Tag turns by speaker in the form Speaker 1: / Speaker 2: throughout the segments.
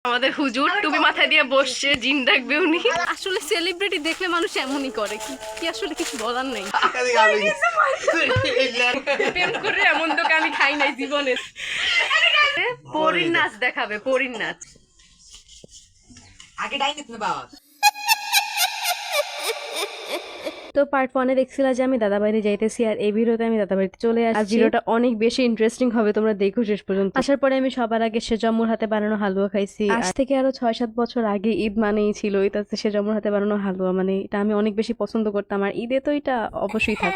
Speaker 1: আমাদের হুজুর টুপি মাথায় দিয়ে বসছে, জিন ডাকবে উনি। আসলে সেলিব্রিটি দেখলে মানুষ এমনই করে, কি আসলে কিছু বলার নেই। প্রেম করে এমন দোকে আমি খাই নাই জীবনে। পরীর নাচ দেখাবে, পরীর নাচ।
Speaker 2: আগে ডাইনিত না বাবা।
Speaker 1: তো পার্ট 1 এ দেখছিলা যে আমি দাদা বাড়ি যাইতেছি, আর এই ভিডিওতে আমি দাদা বাড়িতে চলে আসছি। আর ভিডিওটা অনেক বেশি ইন্টারেস্টিং হবে, তোমরা দেখো শেষ পর্যন্ত। আসার পরে আমি সবার আগে সেজম্মুর হাতে বানানো হালুয়া খাইছি। আজ থেকে আরো 6-7 বছর আগে ঈদ মানেই ছিল এটা সেজম্মুর হাতে বানানো হালুয়া, মানে এটা আমি অনেক বেশি পছন্দ করতাম। আর ঈদে তো এটা অবশ্যই থাক।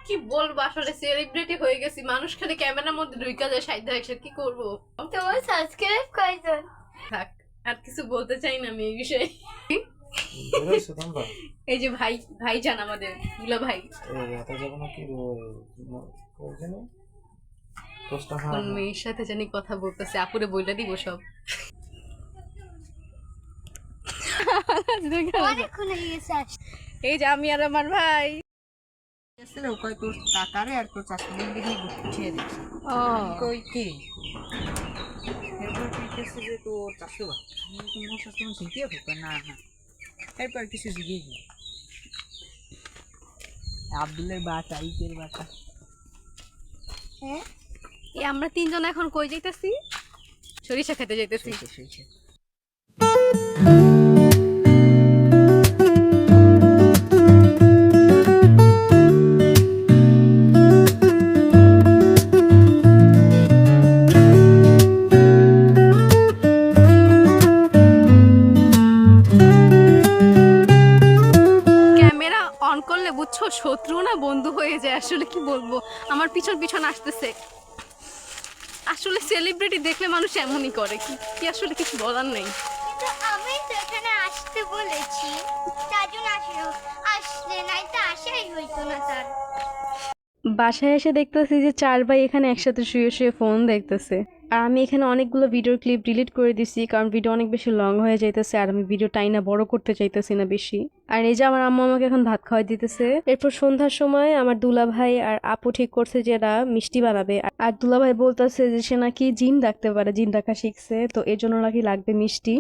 Speaker 1: কি বলবো, আসলে সেলিব্রিটি হয়ে গেছি, মানুষ খালি ক্যামেরার মধ্যে ঢুইকা যায় সাইড দেখে, কি করবো।
Speaker 3: তোমার সাবস্ক্রাইব কয়জন?
Speaker 1: থাক, আর কিছু বলতে চাই না আমি এই বিষয়ে। এই যে ভাই জান আমাদের দুলা ভাই, কোন মেয়ের সাথে জানি কথা বলতেছে, আপুরে বইলা দিব সব। এই যে আমি আর আমার ভাই।
Speaker 2: তোর কাকারে আর তোর চাষি উঠিয়ে দিচ্ছে।
Speaker 1: ও
Speaker 2: কই কি এরপর কিছু যে তোর চাষু তোমার শাশুড়ি জিজ্ঞেস হোক না না এরপর কিছু জিজ্ঞেস আব্দুলের বাচ্চা ইকের বাচ্চা।
Speaker 3: হ্যাঁ
Speaker 1: আমরা তিনজন এখন কই যাইতেছি? সরিষা খেতে যাইতেছি। ক্যামেরা অন করলে বুঝছো শত্রু না বন্ধু হয়ে যায়। আসলে কি বলবো, আমার পিছন পিছন আসতেছে। আসলে সেলিব্রিটি দেখলে মানুষ এমনই করে, কি আসলে কিছু বলার নেই।
Speaker 3: তো আমি তো এখানে আসতে বলেছি, তার জন্য আসলে নাই তো আসাই হইতো না তার।
Speaker 1: বাসায় এসে দেখতেছি যে 4 ভাই এখানে একসাথে শুয়ে শুয়ে ফোন দেখতেছে। আর আমি এখানে অনেকগুলো ভিডিওর ক্লিপ ডিলিট করে দিছি, কারণ ভিডিও অনেক বেশি লং হয়ে যাইতেছে, আর আমি ভিডিও টাইনা বড় করতে চাইতেছি না বেশি। আর এই যে আমার আম্মু আমাকে এখন ভাত খাওয়াই দিতেছে। এরপর সন্ধ্যার সময় আমার দুলা ভাই আর আপু ঠিক করছে যে এরা মিষ্টি বানাবে। আর দুলা ভাই বলতেছে যে সে নাকি জিন ডাকতে পারে, জিন ডাকা শিখছে, তো এর জন্য নাকি লাগবে মিষ্টি।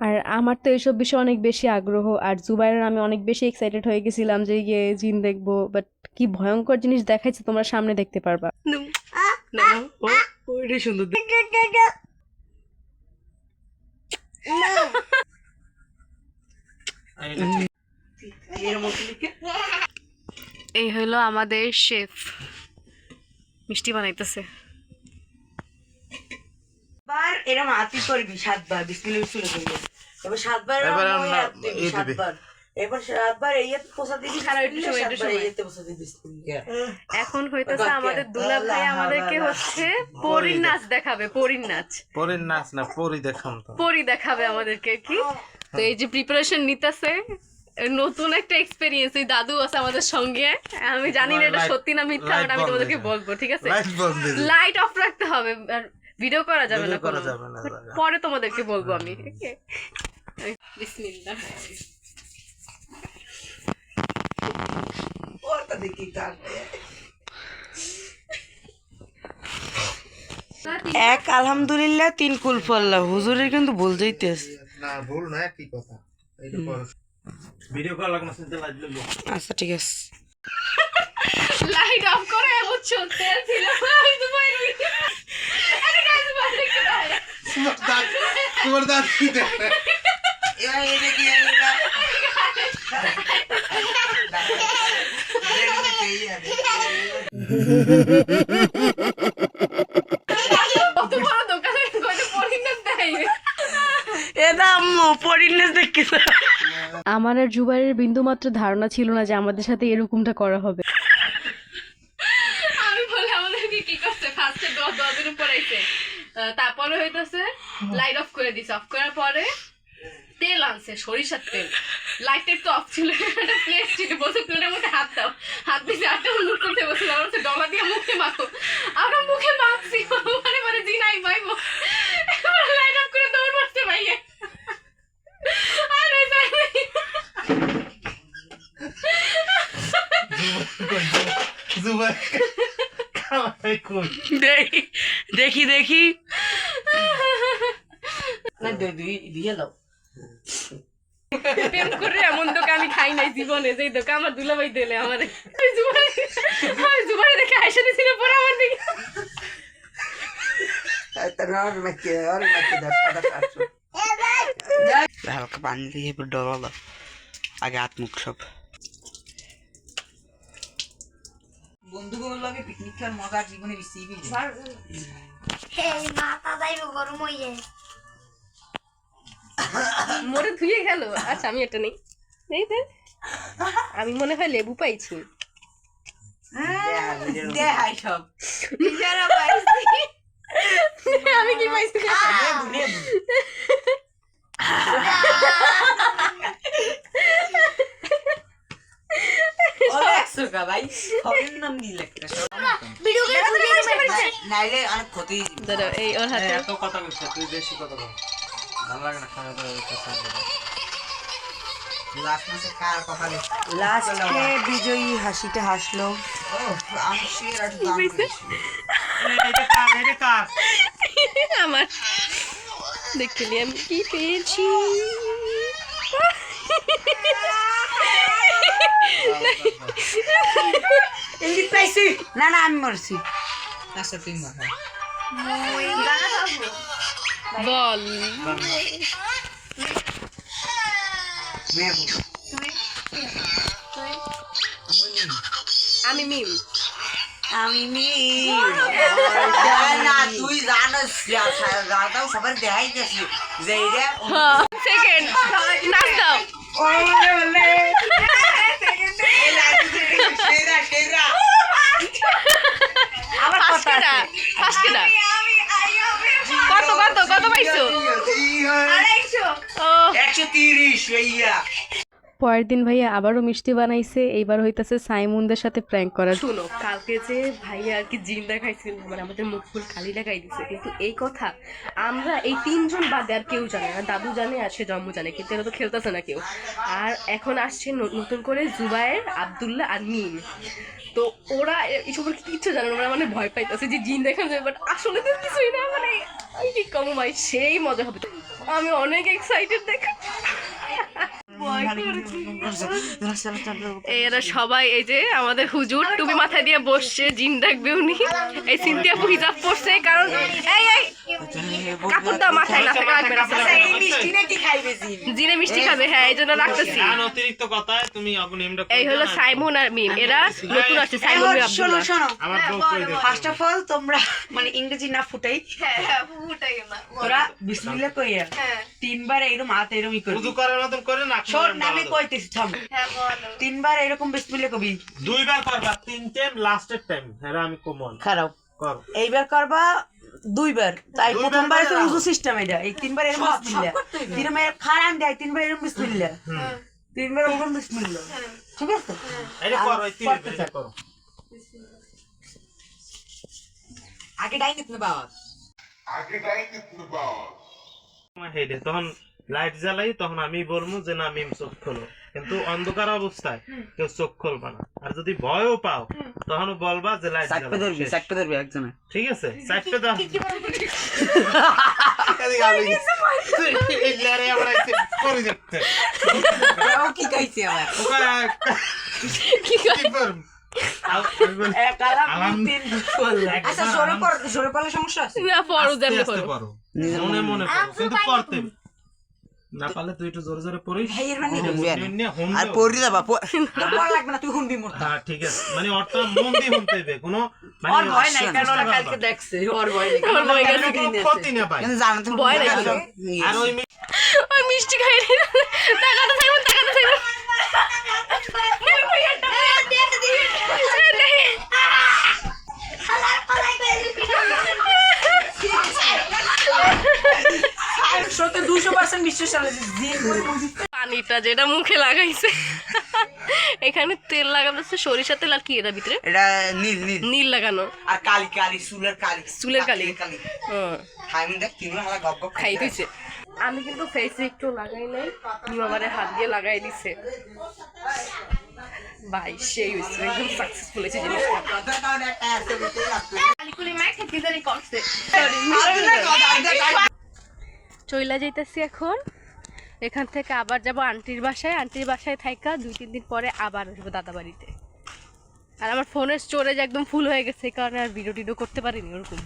Speaker 1: আর আমার তো এইসব বিষয়ে অনেক বেশি আগ্রহ, আর জুবাইরের আমি অনেক বেশি এক্সাইটেড হয়ে গেছিলাম যে গিয়ে জিন দেখবো, বাট কি ভয়ঙ্কর জিনিস দেখাইছে তোমরা সামনে দেখতে পারবা।
Speaker 2: সুন্দর
Speaker 1: এই হলো আমাদের শেফ, মিষ্টি বানাইতেছে।
Speaker 2: বার এরকম আতি করবি 7 বার বিসমিল্লাহ শুরু করবি, এবার 7 বার
Speaker 4: এবার আমরা
Speaker 2: 7 বার, এবার 7 বার এইতে পোষা দিবি,
Speaker 1: একটু সময়।
Speaker 2: এইতে পোষা দিবি বিসমিল্লাহ।
Speaker 1: এখন হইতেছে আমাদের দুলা ভাই আমাদেরকে হচ্ছে পরীর নাচ দেখাবে, পরীর নাচ।
Speaker 4: পরীর নাচ না, পরী দেখাম তো।
Speaker 1: পরী দেখাবে আমাদেরকে কি। তো এই যে প্রিপারেশন নিতেছে, নতুন একটা এক্সপেরিয়েন্স। এই দাদু আছে আমাদের সঙ্গে, আমি জানি না এটা সত্যি না মিথ্যা, বাট আমি তোমাদেরকে বলবো, ঠিক আছে? লাইট অফ রাখতে হবে, আর ভিডিও করা যাবে না কোনো। পরে তোমাদেরকে বলবো আমি। বিসমিল্লাহ।
Speaker 2: ওটা দেখি কার এক আলহামদুলিল্লাহ 3 কুলফাল্লাহ। হুজুরের কিন্তু ভুল যাইতেছে
Speaker 4: না, ভুল না, কি কথা এইটা করো। ভিডিও কল লাগনা শুনতে লাগলো।
Speaker 2: আচ্ছা ঠিক আছে,
Speaker 1: লাইট অফ করে বুঝছো, তেল ছিল আমি তো পাইনি। আরে গাইস বাদ দেখতে দাও।
Speaker 4: তোমার দাঁত কি দেখে?
Speaker 2: এবার এটা কি এটা
Speaker 1: কত বড় দোকানে কয়টা পরীর নাচ দেখাইবে।
Speaker 2: এটা আম্মু পরিণেস দেখতেছে।
Speaker 1: আমার আর জুবাইরের বিন্দুমাত্র ধারণা ছিল না যে আমাদের সাথে এরকমটা করা হবে। আমি বলে আমাদেরকে কি করছে, ফার্স্টে দোয়াদের উপর আইছে, তারপরে হইতাছে লাইট অফ করে দিছে। অফ করার পরে তেল আনছে, সরিষার তেল। লাইট তো অফ ছিল, একটা প্লেট ছিল, বসে প্লেটের মধ্যে হাত দাও, হাত দিয়ে হাতটা উন্নত করতে বসছিল। আমার হচ্ছে ডলা দিয়ে মুখে মাখো, আমরা মুখে মাখছি, মানে মানে জিনাই পাইবো। লাইট অফ করে দৌড় মারতে পাইয়ে।
Speaker 4: জুবাই এই কই
Speaker 2: দেখি দেখি না দিয়ে দাও
Speaker 1: প্রেম করে এমন দোকা আমি খাই নাই জীবনে, যেই দোকা আমার দুলাভাই দিলে আমারে জুবারে দেখে হাসি দিছিল পরে আমার দিকে।
Speaker 2: হালকা পানি দিয়ে ডলা দাও আগে হাত মুখ সব। বন্ধুগুলোর লগে পিকনিক খাওয়ার মজা জীবনে রিসিভই
Speaker 3: এই মাথা যাইব গরম হয়ে।
Speaker 1: মোরে ধুয়ে গেল। আচ্ছা আমি এটা নেই, এই দে আমি মনে হয় লেবু পাইছি।
Speaker 2: দেখাই সব
Speaker 1: আমি কি পাইছি?
Speaker 2: নাইলে অনেক ক্ষতি।
Speaker 1: দাদা এই ওর হাতে
Speaker 4: এত কথা কইছিস তুই বেশি কথা বল ভালো লাগে না খাওয়া দাওয়া
Speaker 2: লাস্ট মাসে কার কপালে লাস্টে বিজয়ী হাসিটা হাসলো। আমি শের আর দাম করেছি।
Speaker 4: এটা কার
Speaker 1: আমার দেখলি আমি কি পেয়েছি।
Speaker 2: এলি পাইছি না না আমি মরছি। আচ্ছা তুই মর।
Speaker 1: বল আমি মিম
Speaker 2: আমি না তুই জানিস গাতাও সবার দেখাই গেছি যে এটা
Speaker 1: সেকেন্ড নাচ দাও।
Speaker 2: সেরা সেরা আবার
Speaker 1: ফার্স্ট কেডা ফার্স্ট কেডা কত কত কত পাইছো? ও
Speaker 2: 130 ভাইয়া।
Speaker 1: পরের দিন ভাইয়া আবারও মিষ্টি বানাইছে, এইবার হইতাছে সাইমুনদের সাথে প্র্যাঙ্ক করার। শুনো, কালকে যে ভাইয়া আর কি জিন দেখাইছিল, মানে আমাদের মুখ ফুল খালি দেখাই দিছে, কিন্তু এই কথা আমরা এই তিনজন বাদে আর কেউ জানে না। দাদু জানে আর সে জম্মু জানে, কিন্তু এরা তো খেলতেছে না কেউ। আর এখন আসছে নতুন করে জুবায়ের, আব্দুল্লাহ আর মিম। তো ওরা এইসব কিচ্ছু জানে না, ওরা মানে ভয় পাইতেছে যে জিন দেখানো যাবে, বাট আসলে তো কিছুই না। মানে আমি কি কম ভাই, সেই মজা হবে। আমি অনেক এক্সাইটেড দেখ। এরা সবাই এই যে আমাদের হুজুর টুপি মাথায় দিয়ে বসছে, জিন দেখবে উনি। এই সিনথিয়া আপু হিজাব পরছে, কারণ এই এই কাপড় দাও মাথায়, না থাকা লাগবে না। জিনে মিষ্টি খাবে, হ্যাঁ এই জন্য রাখতেছি।
Speaker 4: অতিরিক্ত কথায় তুমি অগ্নিমটা
Speaker 1: এই হলো সাইমন আর মিম, এরা নতুন আসছে। সাইমন মিম
Speaker 2: শোনো
Speaker 1: আব্দুল্লাহ।
Speaker 2: শোনো
Speaker 4: আমার বউ কই দে
Speaker 2: ফার্স্ট অফ অল তোমরা মানে ইংরেজি না ফুটাই তোরা বিসমিল্লাহ কইয়া তিনবার এরকম হাত এরকমই করবি।
Speaker 4: উযু করার মতন করে না
Speaker 2: শোন আমি কইতেছি থাম। তিনবার এরকম বিসমিল্লাহ কবি,
Speaker 4: দুইবার করবা, তিন টাইম লাস্টের টাইম হ্যাঁ আমি কমন
Speaker 2: খারাপ
Speaker 4: কর।
Speaker 2: এইবার করবা দুইবার, তাই
Speaker 4: দুইবার
Speaker 2: প্রথমবার
Speaker 4: করে
Speaker 2: উযু সিস্টেম এটা, এই তিনবার এরকম বিসমিল্লাহ, তিনবার খারাপ দেয়, তিনবার এরকম বিসমিল্লাহ, তিনবার এরকম বিসমিল্লাহ, ঠিক আছে?
Speaker 4: এটা কর, ওই তিন এটা করো।
Speaker 2: আগে ডাইনে তুমি বাবা
Speaker 4: হেডে তখন লাইট জ্বালাই, তখন আমি বলবো যে না মিম চোখ খোলো, কিন্তু অন্ধকার অবস্থায় কেউ চোখ খুলবা না। আর যদি ভয়ও পাও তখন বলবা যে লাইট জ্বালাও।
Speaker 2: চারটে ধরবি একজনে,
Speaker 4: ঠিক আছে? চারটে দাও।
Speaker 2: কি কইছি আমার আচ্ছা সরে পড়লে সমস্যা আছে
Speaker 1: না, পরও যেমন করো।
Speaker 4: মনে মনে করো, কিন্তু পড়তে না পারলে তুই একটু জোরে জোরে পড়িস।
Speaker 2: আর পড়ি যাবা পড়া লাগবে না, তুই শুনবি মোর।
Speaker 4: হ্যাঁ ঠিক আছে, মানে অর্থ মন দিয়ে শুনতে হবে, কোনো মানে
Speaker 2: ওর ভয় নাই, কারণ ওরা কালকে দেখছে, ওর ভয় নাই,
Speaker 1: আমার ভয় গেছে,
Speaker 4: ক্ষতি না পাই।
Speaker 2: কিন্তু জানো তুমি
Speaker 1: ভয় লাগছিল।
Speaker 4: আর ওই
Speaker 1: ওই মিষ্টি খাই রে, তাকাতে চাইবো তাকাতে চাইবো।
Speaker 2: সত্যি 200% বিশ্বাস আছে
Speaker 1: পানিটা যেটা মুখে লাগাইছে, এখানে তেল লাগাচ্ছে, সরিষা তেল আর কি এটার ভিতরে
Speaker 2: এটা নীল নীল
Speaker 1: নীল লাগানো
Speaker 2: আর কালি কালি চুলের কালি
Speaker 1: কালি।
Speaker 2: আমি দেখ তিন হালা গপ গপ
Speaker 1: খাই দিছে। আমি কিন্তু ফেসে একটু লাগাই নাই, আমারে হাত দিয়ে লাগাই দিছে। ভাই সেই হয়েছে একদম সাকসেসফুল হয়েছে জিনিসটা আলিকুলি মায়ের খেতে জানি করছে চইলা যাইতেছি এখন এখান থেকে আবার যাব আন্টির বাসায় থাইকা 2-3 দিন পরে আবার আসবো দাদা বাড়িতে। আর আমার ফোনের স্টোরেজ একদম ফুল হয়ে গেছে, এই কারণে আর ভিডিও টিডিও করতে পারিনি ওরকম।